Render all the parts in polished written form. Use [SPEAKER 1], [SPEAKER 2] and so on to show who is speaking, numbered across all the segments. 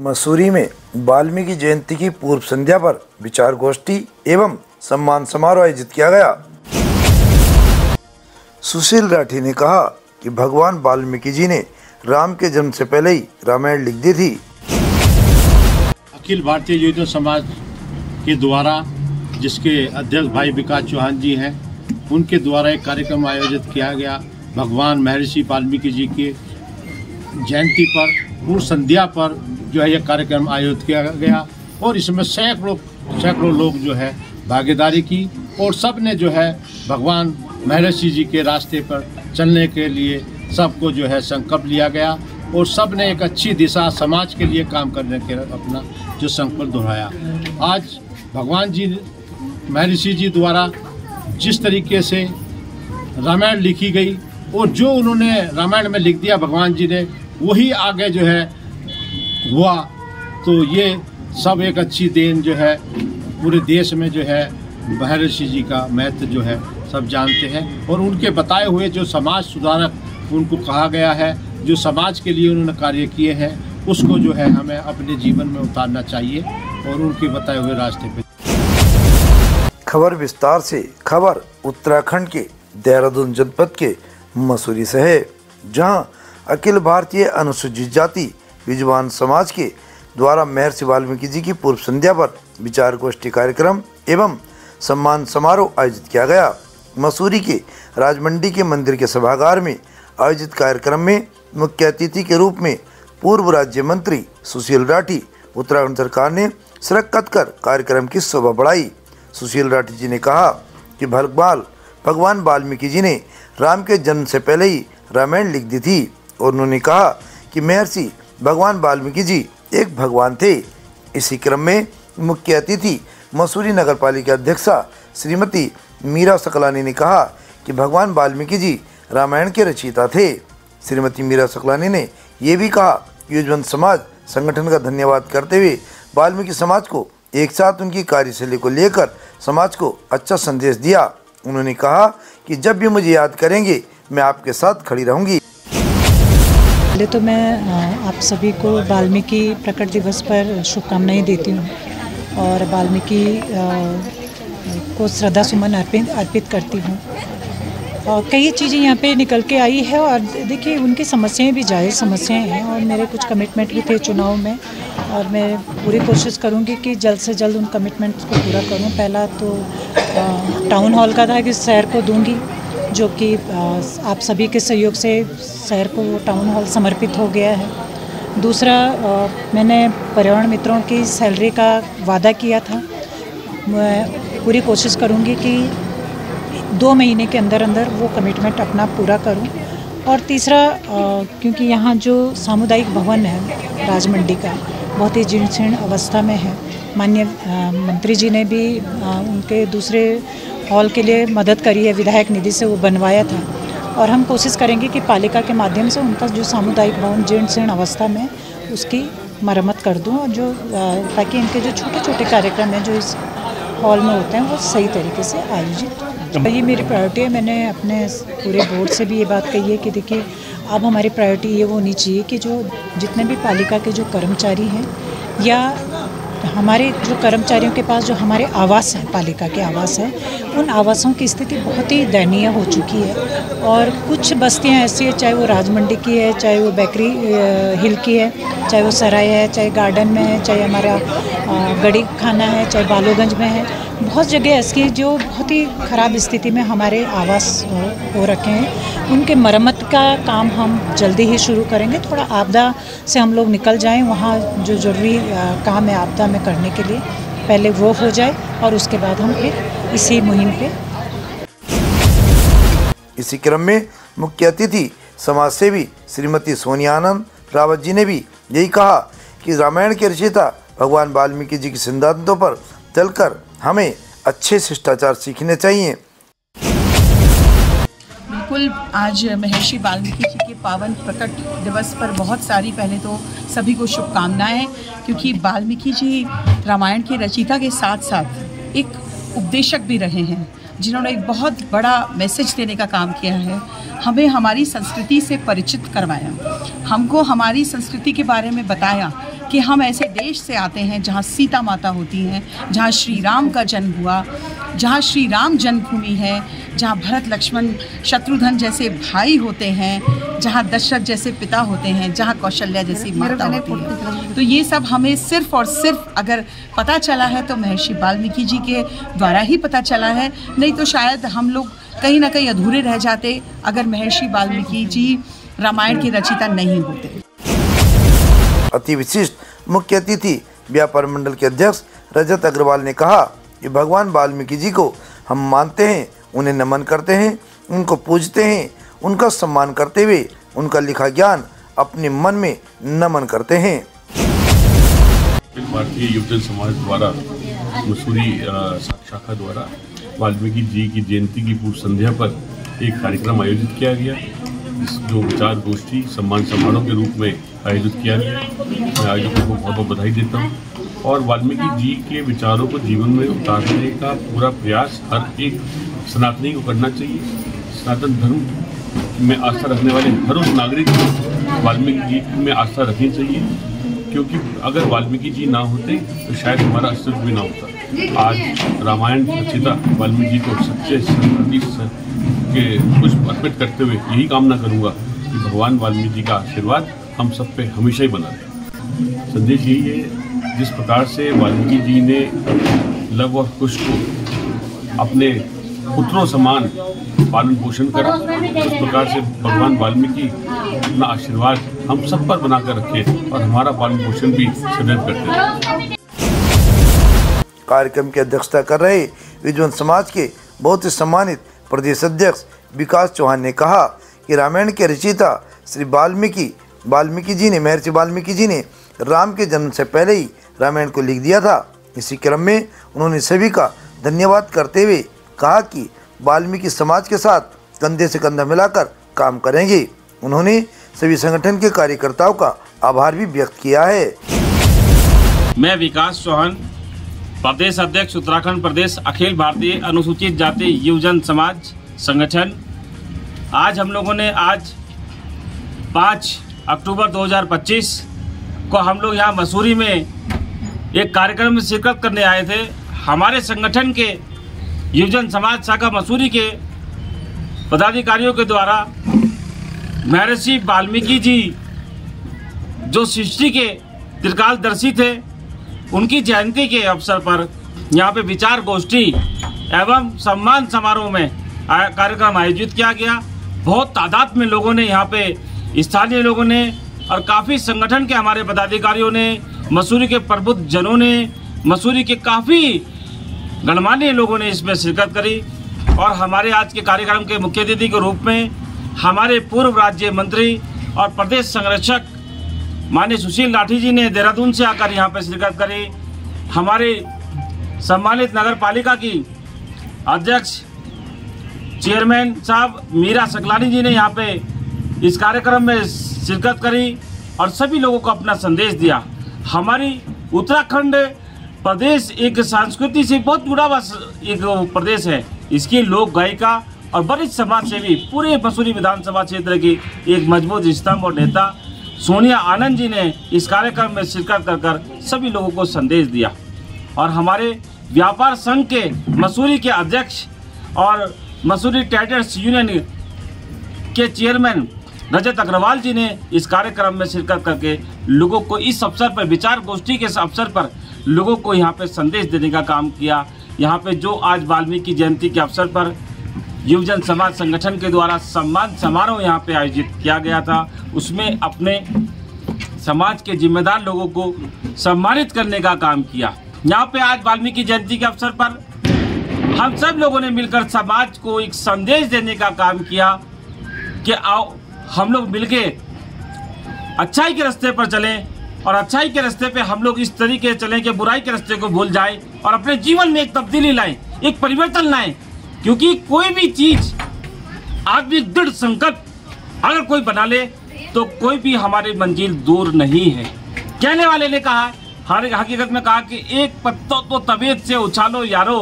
[SPEAKER 1] मसूरी में वाल्मीकि जयंती की पूर्व संध्या पर विचार गोष्ठी एवं सम्मान समारोह आयोजित किया गया। सुशील राठी ने कहा कि भगवान वाल्मीकि जी ने राम के जन्म से पहले ही रामायण लिख दी थी।
[SPEAKER 2] अखिल भारतीय युवजन समाज के द्वारा, जिसके अध्यक्ष भाई विकास चौहान जी हैं, उनके द्वारा एक कार्यक्रम आयोजित किया गया। भगवान महर्षि वाल्मीकि जी के जयंती पर पूर्व संध्या पर जो है यह कार्यक्रम आयोजित किया गया और इसमें सैकड़ों लोग जो है भागीदारी की और सब ने जो है भगवान महर्षि जी के रास्ते पर चलने के लिए सबको जो है संकल्प लिया गया और सब ने एक अच्छी दिशा समाज के लिए काम करने के अपना जो संकल्प दोहराया। आज भगवान जी महर्षि जी द्वारा जिस तरीके से रामायण लिखी गई और जो उन्होंने रामायण में लिख दिया भगवान जी ने, वही आगे जो है हुआ, तो ये सब एक अच्छी देन जो है पूरे देश में जो है महर्षि जी का महत्व जो है सब जानते हैं और उनके बताए हुए जो समाज सुधारक उनको कहा गया है, जो समाज के लिए उन्होंने कार्य किए हैं, उसको जो है हमें अपने जीवन में उतारना चाहिए और उनके बताए हुए रास्ते पे।
[SPEAKER 1] खबर विस्तार से। खबर उत्तराखंड के देहरादून जनपद के मसूरी से है, जहां अखिल भारतीय अनुसूचित जाति विद्वान समाज के द्वारा महर्षि वाल्मीकि जी की पूर्व संध्या पर विचार गोष्ठी कार्यक्रम एवं सम्मान समारोह आयोजित किया गया। मसूरी के राजमंडी के मंदिर के सभागार में आयोजित कार्यक्रम में मुख्य अतिथि के रूप में पूर्व राज्य मंत्री सुशील राठी उत्तराखंड सरकार ने शिरकत कर कार्यक्रम की शोभा बढ़ाई। सुशील राठी जी ने कहा कि भगवान वाल्मीकि जी ने राम के जन्म से पहले ही रामायण लिख दी थी और उन्होंने कहा कि महर्षि भगवान वाल्मीकि जी एक भगवान थे। इसी क्रम में मुख्य अतिथि मसूरी नगर पालिका अध्यक्षा श्रीमती मीरा सकलानी ने कहा कि भगवान वाल्मीकि जी रामायण के रचयिता थे। श्रीमती मीरा सकलानी ने यह भी कहा कि युवजन समाज संगठन का धन्यवाद करते हुए वाल्मीकि समाज को एक साथ उनकी कार्यशैली को लेकर समाज को अच्छा संदेश दिया। उन्होंने कहा कि जब भी मुझे याद करेंगे मैं आपके साथ खड़ी रहूंगी।
[SPEAKER 3] पहले तो मैं आप सभी को वाल्मीकि प्रकट दिवस पर शुभकामनाएं देती हूँ और वाल्मीकि को श्रद्धा सुमन अर्पित करती हूँ। और कई चीज़ें यहाँ पे निकल के आई है और देखिए उनकी समस्याएं भी जायज़ समस्याएं हैं और मेरे कुछ कमिटमेंट भी थे चुनाव में और मैं पूरी कोशिश करूँगी कि जल्द से जल्द उन कमिटमेंट्स को पूरा करूँ। पहला तो टाउन हॉल का था कि शहर को दूंगी, जो कि आप सभी के सहयोग से शहर को टाउन हॉल समर्पित हो गया है। दूसरा मैंने पर्यावरण मित्रों की सैलरी का वादा किया था, मैं पूरी कोशिश करूंगी कि 2 महीने के अंदर अंदर वो कमिटमेंट अपना पूरा करूं। और तीसरा क्योंकि यहाँ जो सामुदायिक भवन है राजमंडी का बहुत ही जीर्ण शीर्ण अवस्था में है, माननीय मंत्री जी ने भी उनके दूसरे हॉल के लिए मदद करी है, विधायक निधि से वो बनवाया था और हम कोशिश करेंगे कि पालिका के माध्यम से उनका जो सामुदायिक भवन जीर्ण शीर्ण अवस्था में उसकी मरम्मत कर दूं और जो ताकि इनके जो छोटे छोटे कार्यक्रम हैं जो इस हॉल में होते हैं वो सही तरीके से आयोजित हो। ये मेरी प्रायोरिटी है। मैंने अपने पूरे बोर्ड से भी ये बात कही है कि देखिए अब हमारी प्रायोरिटी ये होनी चाहिए कि जो जितने भी पालिका के जो कर्मचारी हैं या हमारे जो कर्मचारियों के पास जो हमारे आवास हैं, पालिका के आवास हैं, उन आवासों की स्थिति बहुत ही दयनीय हो चुकी है और कुछ बस्तियां ऐसी है, चाहे वो राजमंडी की है, चाहे वो बेकरी हिल की है, चाहे वो सराय है, चाहे गार्डन में है, चाहे हमारा गड़ी खाना है, चाहे बालोगंज में है, बहुत जगह ऐसी है जो बहुत ही ख़राब स्थिति में हमारे आवास हो रखे हैं। उनके मरम्मत का काम हम जल्दी ही शुरू करेंगे। थोड़ा आपदा से हम लोग निकल जाएं, वहाँ जो ज़रूरी काम है आपदा में करने के लिए पहले वो हो जाए और उसके बाद हम फिर इसी मुहिम पे।
[SPEAKER 1] इसी क्रम में मुख्य अतिथि समाज सेवी श्रीमती सोनिया आनंद रावत जी ने भी यही कहा कि रामायण के रचयिता भगवान वाल्मीकि जी के सिद्धांतों पर चलकर हमें अच्छे शिष्टाचार सीखने चाहिए।
[SPEAKER 4] बिल्कुल, आज महर्षि वाल्मीकि जी के पावन प्रकट दिवस पर बहुत सारी पहले तो सभी को शुभकामनाएं, क्योंकि वाल्मीकि जी रामायण के रचयिता के साथ साथ एक उपदेशक भी रहे हैं, जिन्होंने एक बहुत बड़ा मैसेज देने का काम किया है। हमें हमारी संस्कृति से परिचित करवाया, हमको हमारी संस्कृति के बारे में बताया कि हम ऐसे देश से आते हैं जहाँ सीता माता होती हैं, जहाँ श्री राम का जन्म हुआ, जहाँ श्री राम जन्मभूमि है, जहाँ भरत लक्ष्मण शत्रुघ्न जैसे भाई होते हैं, जहाँ दशरथ जैसे पिता होते हैं, जहाँ कौशल्या जैसी माता होती है। तो ये सब हमें सिर्फ और सिर्फ अगर पता चला है तो महर्षि वाल्मीकि जी के द्वारा ही पता चला है, नहीं तो शायद हम लोग कहीं ना कहीं अधूरे रह जाते अगर महर्षि वाल्मीकि जी रामायण के रचयिता नहीं होते।
[SPEAKER 1] अति विशिष्ट मुख्य अतिथि व्यापार मंडल के अध्यक्ष रजत अग्रवाल ने कहा कि भगवान वाल्मीकि जी को हम मानते हैं, उन्हें नमन करते हैं, उनको पूजते हैं, उनका सम्मान करते हुए उनका लिखा ज्ञान अपने मन में नमन करते हैं।
[SPEAKER 5] भारतीय युवजन समाज द्वारा मसूरी शाखा द्वारा वाल्मीकि जी की जयंती की पूर्व संध्या पर एक कार्यक्रम आयोजित किया गया, जो विचार गोष्ठी सम्मान समारोह के रूप में आयोजित किया गया। मैं आयोजकों को बहुत बहुत बधाई देता हूँ और वाल्मीकि जी के विचारों को जीवन में उतारने का पूरा प्रयास हर एक सनातनी को करना चाहिए। सनातन धर्म में आस्था रखने वाले हर उस नागरिक को वाल्मीकि जी में आस्था रखनी चाहिए, क्योंकि अगर वाल्मीकि जी ना होते तो शायद हमारा अस्तित्व भी ना होता। आज रामायण रचयिता वाल्मीकि जी को सच्चे के पुष्प अर्पित करते हुए यही कामना करूंगा कि भगवान वाल्मीकि जी का आशीर्वाद हम सब पे हमेशा ही बना रहे। संदेश यही है, जिस प्रकार से वाल्मीकि जी ने लव और कुश को अपने पुत्रों समान पालन पोषण करा, उस प्रकार से भगवान वाल्मीकि अपना आशीर्वाद हम सब पर बनाकर रखे और हमारा पालन पोषण भी सदैव करते रहे।
[SPEAKER 1] कार्यक्रम की अध्यक्षता कर रहे विद्वान समाज के बहुत ही सम्मानित प्रदेश अध्यक्ष विकास चौहान ने कहा कि रामायण के रचयिता श्री वाल्मीकि जी ने महर्षि वाल्मीकि जी ने राम के जन्म से पहले ही रामायण को लिख दिया था। इसी क्रम में उन्होंने सभी का धन्यवाद करते हुए कहा कि वाल्मीकि समाज के साथ कंधे से कंधा मिलाकर काम करेंगे। उन्होंने सभी संगठन के कार्यकर्ताओं का आभार भी व्यक्त किया है।
[SPEAKER 6] मैं विकास चौहान, प्रदेश अध्यक्ष उत्तराखंड प्रदेश अखिल भारतीय अनुसूचित जाति युवजन समाज संगठन। आज हम लोगों ने 5 अक्टूबर 2025 को हम लोग यहाँ मसूरी में एक कार्यक्रम में शिरकत करने आए थे। हमारे संगठन के युवजन समाज शाखा मसूरी के पदाधिकारियों के द्वारा महर्षि वाल्मीकि जी जो सृष्टि के त्रिकालदर्शी थे, उनकी जयंती के अवसर पर यहाँ पे विचार गोष्ठी एवं सम्मान समारोह में कार्यक्रम आयोजित किया गया। बहुत तादाद में लोगों ने यहाँ पे, स्थानीय लोगों ने और काफ़ी संगठन के हमारे पदाधिकारियों ने, मसूरी के प्रबुद्ध जनों ने, मसूरी के काफ़ी गणमान्य लोगों ने इसमें शिरकत करी। और हमारे आज के कार्यक्रम के मुख्य अतिथि के रूप में हमारे पूर्व राज्य मंत्री और प्रदेश संरक्षक माननीय सुशील लाठी जी ने देहरादून से आकर यहाँ पर शिरकत करी। हमारे सम्मानित नगर पालिका की अध्यक्ष चेयरमैन साहब मीरा सकलानी जी ने यहाँ पे इस कार्यक्रम में शिरकत करी और सभी लोगों को अपना संदेश दिया। हमारी उत्तराखंड प्रदेश एक संस्कृति से बहुत जुड़ा हुआ एक प्रदेश है। इसकी लोक गायिका और वरिष्ठ समाज सेवी पूरे मसूरी विधानसभा क्षेत्र की एक मजबूत स्तंभ और नेता सोनिया आनंद जी ने इस कार्यक्रम में शिरकत कर सभी लोगों को संदेश दिया। और हमारे व्यापार संघ के मसूरी के अध्यक्ष और मसूरी ट्रेडर्स यूनियन के चेयरमैन रजत अग्रवाल जी ने इस कार्यक्रम में शिरकत करके लोगों को इस अवसर पर, विचार गोष्ठी के अवसर पर लोगों को यहाँ पे संदेश देने का काम किया। यहाँ पे जो आज वाल्मीकि जयंती के अवसर पर युवजन समाज संगठन के द्वारा सम्मान समारोह यहाँ पे आयोजित किया गया था, उसमें अपने समाज के जिम्मेदार लोगों को सम्मानित करने का काम किया। यहाँ पे आज वाल्मीकि जयंती के अवसर पर हम सब लोगों ने मिलकर समाज को एक संदेश देने का काम किया कि आओ हम लोग मिलके अच्छाई के रास्ते पर चलें और अच्छाई के रास्ते पे हम लोग इस तरीके से चलें कि बुराई के रास्ते को भूल जाएं और अपने जीवन में एक तब्दीली लाएं, एक परिवर्तन लाएं। क्योंकि कोई भी चीज आदमी दृढ़ संकल्प अगर कोई बना ले तो कोई भी हमारी मंजिल दूर नहीं है। कहने वाले ने कहा, हर हकीकत में कहा कि एक पत्ता तो तबीयत से उछालो यारो,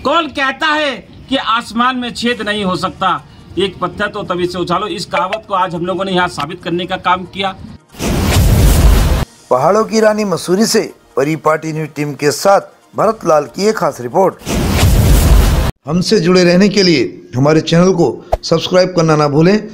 [SPEAKER 6] कौन कहता है कि आसमान में छेद नहीं हो सकता, एक पत्थर तो तबीयत से उछालो। इस कहावत को आज हम लोगों ने यहाँ साबित करने का काम किया।
[SPEAKER 1] पहाड़ों की रानी मसूरी से परिपाटी न्यूज टीम के साथ भरत लाल की एक खास रिपोर्ट। हमसे जुड़े रहने के लिए हमारे चैनल को सब्सक्राइब करना ना भूलें